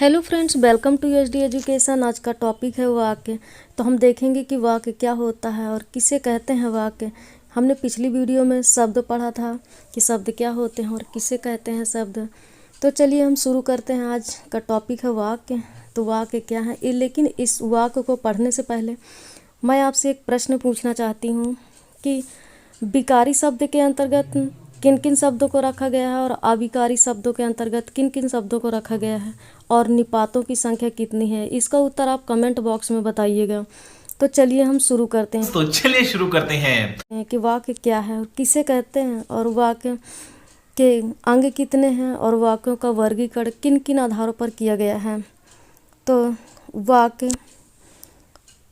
Hello friends, welcome to H D education. आज का topic है वाक्य। तो हम देखेंगे कि वाक्य क्या होता है और किसे कहते हैं वाक्य। हमने पिछली वीडियो में शब्द पढ़ा था कि शब्द क्या होते हैं और किसे कहते हैं शब्द। तो चलिए हम शुरू करते हैं। आज का टॉपिक है वाक्य। तो वाक्य क्या है लेकिन इस वाक्य को पढ़ने से पहले मैं आपसे एक प्रश्न पूछना चाहती हूँ कि विकारी शब्द के अंतर्गत किन किन शब्दों को रखा गया है और अविकारी शब्दों के अंतर्गत किन किन शब्दों को रखा गया है और निपातों की संख्या कितनी है। इसका उत्तर आप कमेंट बॉक्स में बताइएगा। तो चलिए हम शुरू करते हैं कि वाक्य क्या है और किसे कहते हैं और वाक्य के अंग कितने हैं और वाक्यों का वर्गीकरण किन किन आधारों पर किया गया है। तो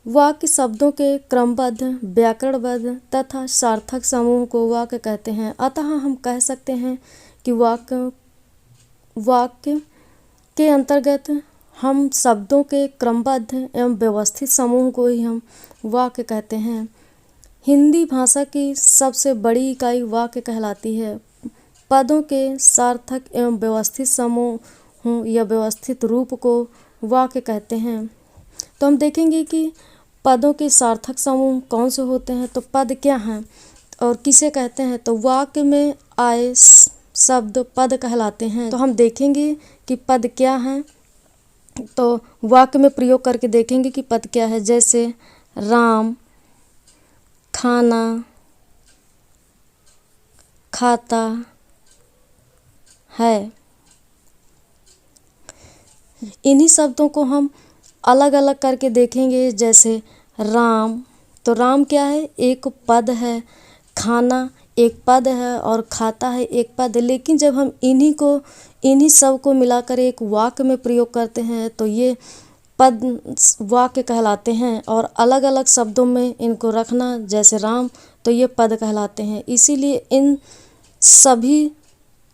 वाक्य शब्दों के क्रमबद्ध, व्याकरणबद्ध तथा सार्थक समूह को वाक्य कहते हैं। अतः हम कह सकते हैं कि वाक्य के अंतर्गत हम शब्दों के क्रमबद्ध एवं व्यवस्थित समूह को ही हम वाक्य कहते हैं। हिंदी भाषा की सबसे बड़ी इकाई वाक्य कहलाती है। पदों के सार्थक एवं व्यवस्थित समूह या व्यवस्थित रूप को वाक्य कहते हैं। तो हम देखेंगे कि पदों के सार्थक समूह कौन से होते हैं। तो पद क्या हैं और किसे कहते हैं। तो वाक्य में आए शब्द पद कहलाते हैं। तो हम देखेंगे कि पद क्या हैं। तो वाक्य में प्रयोग करके देखेंगे कि पद क्या है। जैसे राम, खाना, खाता है। इन्हीं शब्दों को हम अलग अलग करके देखेंगे। जैसे राम, तो राम क्या है, एक पद है। खाना एक पद है और खाता है एक पद। लेकिन जब हम इन्हीं सब को मिलाकर एक वाक्य में प्रयोग करते हैं तो ये पद वाक्य कहलाते हैं। और अलग अलग शब्दों में इनको रखना, जैसे राम, तो ये पद कहलाते हैं। इसीलिए इन सभी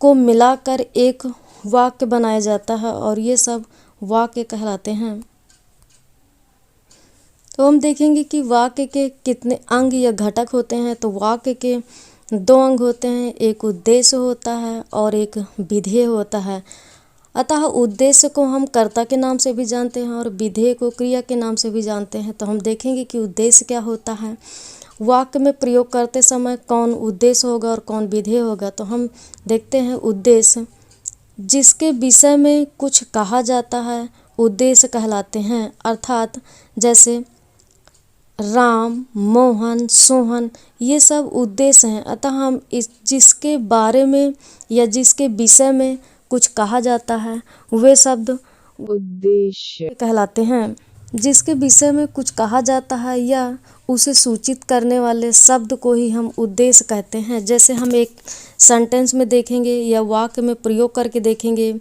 को मिलाकर एक वाक्य बनाया जाता है और ये सब वाक्य कहलाते हैं। तो हम देखेंगे कि वाक्य के कितने अंग या घटक होते हैं। तो वाक्य के दो अंग होते हैं, एक उद्देश्य होता है और एक विधेय होता है। अतः उद्देश्य को हम कर्ता के नाम से भी जानते हैं और विधेय को क्रिया के नाम से भी जानते हैं। तो हम देखेंगे कि उद्देश्य क्या होता है। वाक्य में प्रयोग करते समय कौन उद्देश्य होगा और कौन विधेय होगा। तो हम देखते हैं उद्देश्य, जिसके विषय में कुछ कहा जाता है उद्देश्य कहलाते हैं। अर्थात जैसे राम, मोहन, सोहन, ये सब उद्देश्य हैं। अतः हम जिसके बारे में या जिसके विषय में कुछ कहा जाता है वे शब्द उद्देश्य कहलाते हैं। जिसके विषय में कुछ कहा जाता है या उसे सूचित करने वाले शब्द को ही हम उद्देश्य कहते हैं। जैसे हम एक सेंटेंस में देखेंगे या वाक्य में प्रयोग करके देखेंगे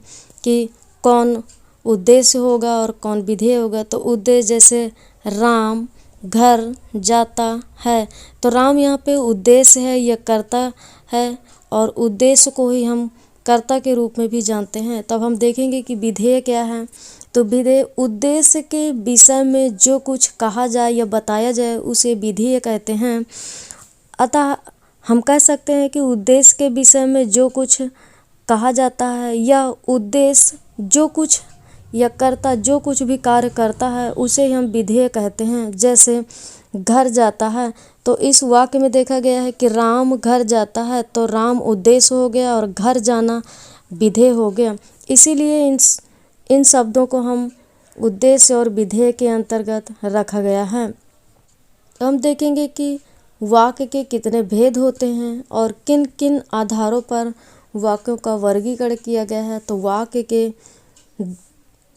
कि कौन उद्देश्य होगा और कौन विधेय होगा। तो उद्देश्य, जैसे राम घर जाता है, तो राम यहाँ पे उद्देश्य है या कर्ता है और उद्देश्य को ही हम कर्ता के रूप में भी जानते हैं। तब हम देखेंगे कि विधेय क्या है। तो विधेय उद्देश्य के विषय में जो कुछ कहा जाए या बताया जाए उसे विधेय कहते हैं। अतः हम कह सकते हैं कि उद्देश्य के विषय में जो कुछ कहा जाता है या उद्देश्य जो कुछ या कर्ता जो कुछ भी कार्य करता है उसे हम विधेय कहते हैं। जैसे घर जाता है, तो इस वाक्य में देखा गया है कि राम घर जाता है, तो राम उद्देश्य हो गया और घर जाना विधेय हो गया। इसीलिए इन शब्दों को हम उद्देश्य और विधेय के अंतर्गत रखा गया है। तो हम देखेंगे कि वाक्य के कितने भेद होते हैं और किन किन आधारों पर वाक्यों का वर्गीकरण किया गया है। तो वाक्य के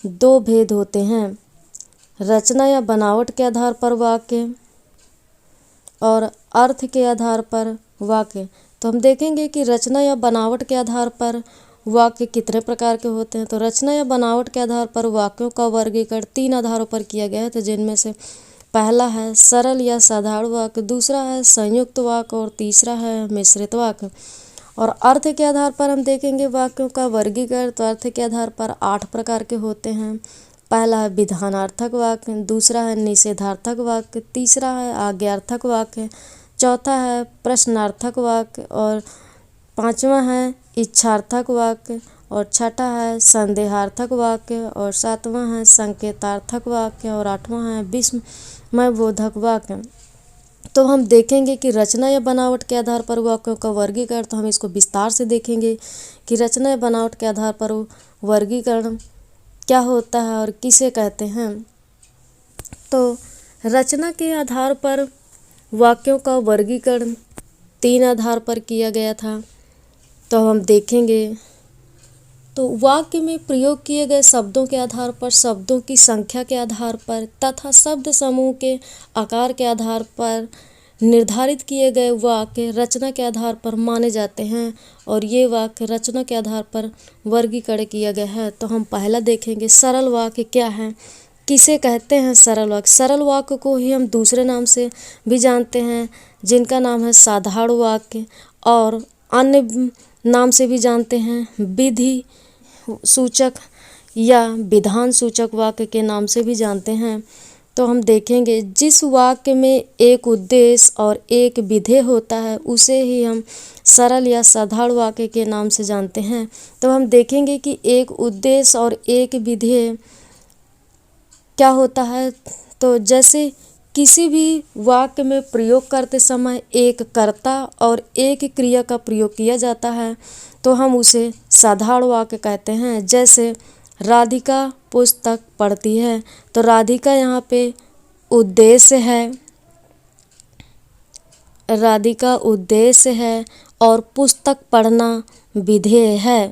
दो भेद होते हैं, रचना या बनावट के आधार पर वाक्य और अर्थ के आधार पर वाक्य। तो हम देखेंगे कि रचना या बनावट के आधार पर वाक्य कितने प्रकार के होते हैं। तो रचना या बनावट के आधार पर वाक्यों का वर्गीकरण 3 आधारों पर किया गया है। तो जिनमें से पहला है सरल या साधारण वाक्य, दूसरा है संयुक्त वाक्य और तीसरा है मिश्रित वाक्य। और अर्थ के आधार पर हम देखेंगे वाक्यों का वर्गीकरण। तो अर्थ के आधार पर 8 प्रकार के होते हैं। पहला है विधानार्थक वाक्य, दूसरा है निषेधार्थक वाक्य, तीसरा है आज्ञार्थक वाक्य, चौथा है प्रश्नार्थक वाक्य और पांचवा है इच्छार्थक वाक्य और छठा है संदेहार्थक वाक्य, और सातवां है संकेतार्थक वाक्य, और आठवां है विस्मयबोधक वाक्य। तो हम देखेंगे कि रचना या बनावट के आधार पर वाक्यों का वर्गीकरण, तो हम इसको विस्तार से देखेंगे कि रचना या बनावट के आधार पर वर्गीकरण क्या होता है और किसे कहते हैं। तो रचना के आधार पर वाक्यों का वर्गीकरण 3 आधार पर किया गया था। तो हम देखेंगे तो वाक्य में प्रयोग किए गए शब्दों के आधार पर, शब्दों की संख्या के आधार पर तथा शब्द समूह के आकार के आधार पर निर्धारित किए गए वाक्य रचना के आधार पर माने जाते हैं, और ये वाक्य रचना के आधार पर वर्गीकरण किया गया है। तो हम पहला देखेंगे सरल वाक्य क्या है, किसे कहते हैं सरल वाक्य। सरल वाक्य को ही हम दूसरे नाम से भी जानते हैं, जिनका नाम है साधारण वाक्य, और अन्य नाम से भी जानते हैं विधि सूचक या विधान सूचक वाक्य के नाम से भी जानते हैं। तो हम देखेंगे जिस वाक्य में एक उद्देश्य और एक विधेय होता है उसे ही हम सरल या साधारण वाक्य के नाम से जानते हैं। तो हम देखेंगे कि एक उद्देश्य और एक विधेय क्या होता है। तो जैसे किसी भी वाक्य में प्रयोग करते समय एक कर्ता और एक क्रिया का प्रयोग किया जाता है तो हम उसे साधारण वाक्य कहते हैं। जैसे राधिका पुस्तक पढ़ती है, तो राधिका यहाँ पे उद्देश्य है, राधिका उद्देश्य है और पुस्तक पढ़ना विधेय है।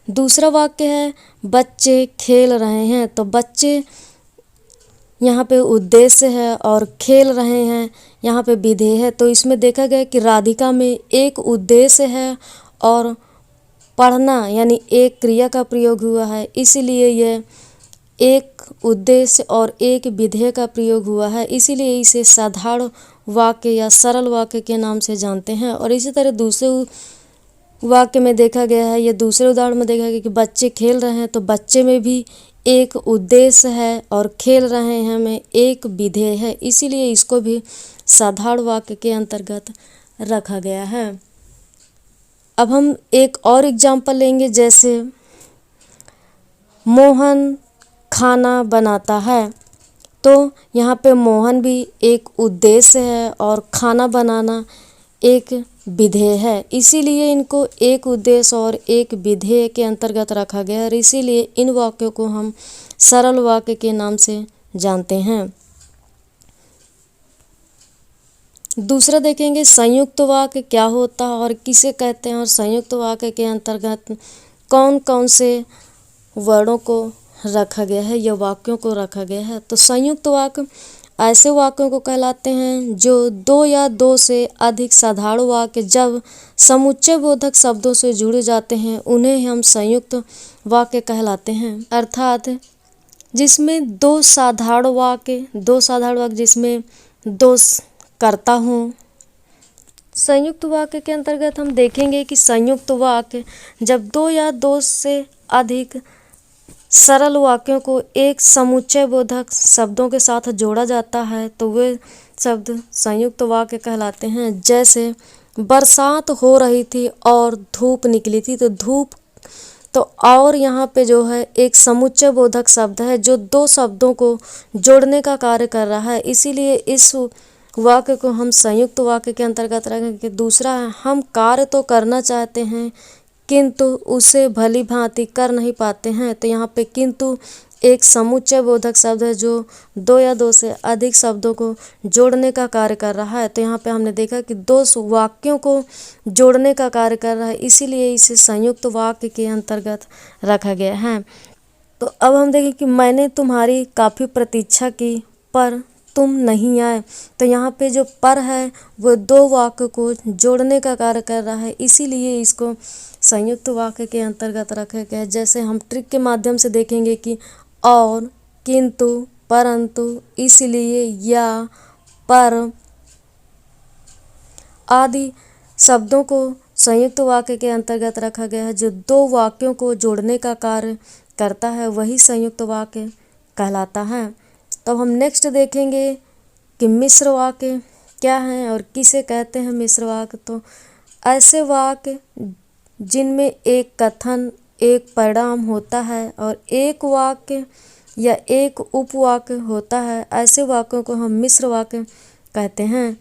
दूसरा वाक्य है बच्चे खेल रहे हैं, तो बच्चे यहाँ पे उद्देश्य है और खेल रहे हैं यहाँ पे विधेय है। तो इसमें देखा गया कि राधिका में एक उद्देश्य है और पढ़ना यानी एक क्रिया का प्रयोग हुआ है, इसीलिए यह एक उद्देश्य और एक विधेय का प्रयोग हुआ है, इसीलिए इसे साधारण वाक्य या सरल वाक्य के नाम से जानते हैं। और इसी तरह दूसरे वाक्य में देखा गया है, या दूसरे उदाहरण में देखा गया कि बच्चे खेल रहे हैं, तो बच्चे में भी एक उद्देश्य है और खेल रहे हैं में एक विधेय है, इसीलिए इसको भी साधारण वाक्य के अंतर्गत रखा गया है। अब हम एक और एग्जाम्पल लेंगे, जैसे मोहन खाना बनाता है, तो यहाँ पे मोहन भी एक उद्देश्य है और खाना बनाना एक विधेय है, इसीलिए इनको एक उद्देश्य और एक विधेय के अंतर्गत रखा गया है, और इसीलिए इन वाक्यों को हम सरल वाक्य के नाम से जानते हैं। दूसरा देखेंगे संयुक्त वाक्य क्या होता है और किसे कहते हैं, और संयुक्त वाक्य के अंतर्गत कौन कौन से वर्णों को रखा गया है या वाक्यों को रखा गया है। तो संयुक्त वाक्य ऐसे वाक्यों को कहलाते हैं जो दो या दो से अधिक साधारण वाक्य जब समुच्चय बोधक शब्दों से जुड़े जाते हैं उन्हें हम संयुक्त वाक्य कहलाते हैं। अर्थात जिसमें दो साधारण वाक्य जिसमें दो कर्ता हों। संयुक्त वाक्य के अंतर्गत हम देखेंगे कि संयुक्त वाक्य जब दो या दो से अधिक सरल वाक्यों को एक समुच्चय बोधक शब्दों के साथ जोड़ा जाता है तो वे शब्द संयुक्त वाक्य कहलाते हैं। जैसे बरसात हो रही थी और धूप निकली थी, तो धूप तो और यहाँ पे जो है एक समुच्चय बोधक शब्द है जो दो शब्दों को जोड़ने का कार्य कर रहा है, इसीलिए इस वाक्य को हम संयुक्त वाक्य के अंतर्गत रखेंगे। दूसरा है हम कार्य तो करना चाहते हैं किंतु उसे भली भांति कर नहीं पाते हैं, तो यहाँ पे किंतु एक समुच्चय बोधक शब्द है जो दो या दो से अधिक शब्दों को जोड़ने का कार्य कर रहा है। तो यहाँ पे हमने देखा कि दो वाक्यों को जोड़ने का कार्य कर रहा है, इसीलिए इसे संयुक्त वाक्य के अंतर्गत रखा गया है। तो अब हम देखें कि मैंने तुम्हारी काफ़ी प्रतीक्षा की पर तुम नहीं आए, तो यहाँ पे जो पर है वो दो वाक्य को जोड़ने का कार्य कर रहा है, इसीलिए इसको संयुक्त वाक्य के अंतर्गत रखा गया है। जैसे हम ट्रिक के माध्यम से देखेंगे कि और, किंतु, परंतु, इसलिए, या, पर आदि शब्दों को संयुक्त वाक्य के अंतर्गत रखा गया है। जो दो वाक्यों को जोड़ने का कार्य करता है वही संयुक्त वाक्य कहलाता है। तो हम नेक्स्ट देखेंगे कि मिश्र वाक्य क्या हैं और किसे कहते हैं मिश्र वाक्य। तो ऐसे वाक्य जिनमें एक कथन एक परिणाम होता है और एक वाक्य या एक उपवाक्य होता है। ऐसे वाक्यों को हम मिश्र वाक्य कहते हैं।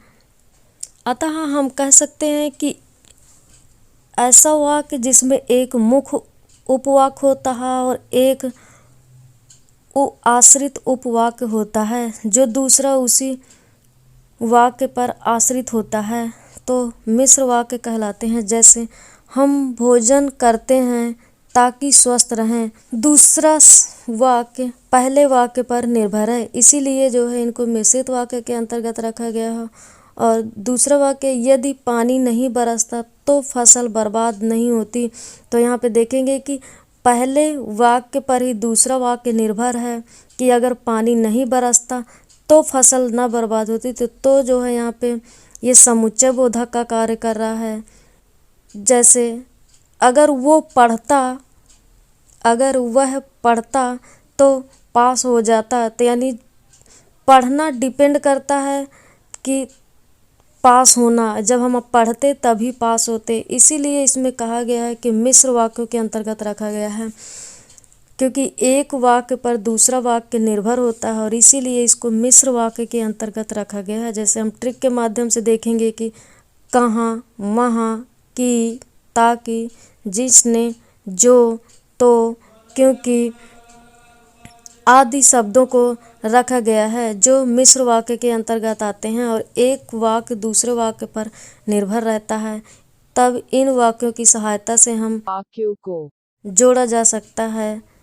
अतः हम कह सकते हैं कि ऐसा वाक्य जिसमें एक मुख्य उपवाक्य होता है और एक आश्रित उपवाक्य होता है जो दूसरा उसी वाक्य पर आश्रित होता है, तो मिश्र वाक्य कहलाते हैं। जैसे हम भोजन करते हैं ताकि स्वस्थ रहें, दूसरा वाक्य पहले वाक्य पर निर्भर है, इसीलिए जो है इनको मिश्रित वाक्य के अंतर्गत रखा गया है। और दूसरा वाक्य, यदि पानी नहीं बरसता तो फसल बर्बाद नहीं होती। तो यहाँ पे देखेंगे कि पहले वाक्य पर ही दूसरा वाक्य निर्भर है कि अगर पानी नहीं बरसता तो फसल ना बर्बाद होती। तो जो है यहाँ पे ये समुच्चय बोधक का कार्य कर रहा है। जैसे अगर वह पढ़ता तो पास हो जाता, तो यानी पढ़ना डिपेंड करता है कि पास होना, जब हम पढ़ते तभी पास होते, इसीलिए इसमें कहा गया है कि मिश्र वाक्यों के अंतर्गत रखा गया है, क्योंकि एक वाक्य पर दूसरा वाक्य निर्भर होता है और इसीलिए इसको मिश्र वाक्य के अंतर्गत रखा गया है। जैसे हम ट्रिक के माध्यम से देखेंगे कि कहाँ, वहाँ, कि, ताकि, जिसने, जो, तो, क्योंकि आदि शब्दों को रखा गया है जो मिश्र वाक्य के अंतर्गत आते हैं और एक वाक्य दूसरे वाक्य पर निर्भर रहता है। तब इन वाक्यों की सहायता से हम वाक्यों को जोड़ा जा सकता है।